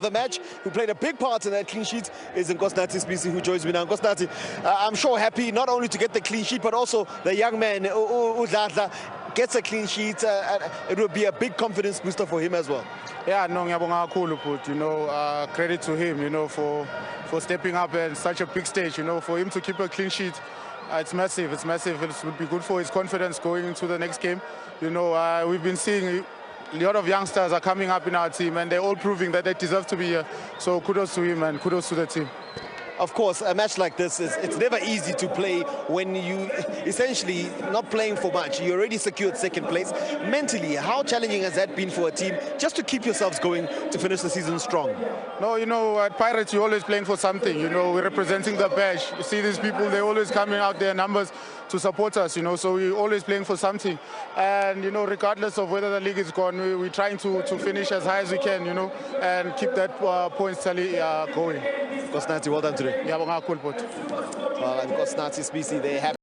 The match, who played a big part in that clean sheet, is Nkosinathi Sibisi, who joins me now. Nkosinathi, I'm sure happy not only to get the clean sheet, but also the young man, Udladla, gets a clean sheet. It will be a big confidence booster for him as well. Yeah, no, ngiyabonga kakhulu but credit to him, for stepping up at such a big stage, for him to keep a clean sheet. It's massive. It would be good for his confidence going into the next game. We've been seeing a lot of youngsters are coming up in our team, and they're all proving that they deserve to be here. So kudos to him and kudos to the team. Of course, a match like this, it's never easy to play when you essentially not playing for much. You already secured second place. Mentally, how challenging has that been for a team just to keep yourselves going to finish the season strong? No, at Pirates, you're always playing for something. We're representing the badge. You see these people, they're always coming out their numbers to support us, so we're always playing for something. And, regardless of whether the league is gone, we're trying to finish as high as we can, and keep that points tally going. Nkosinathi, well done today. Yeah, Well, Nkosinathi Sibisi, they have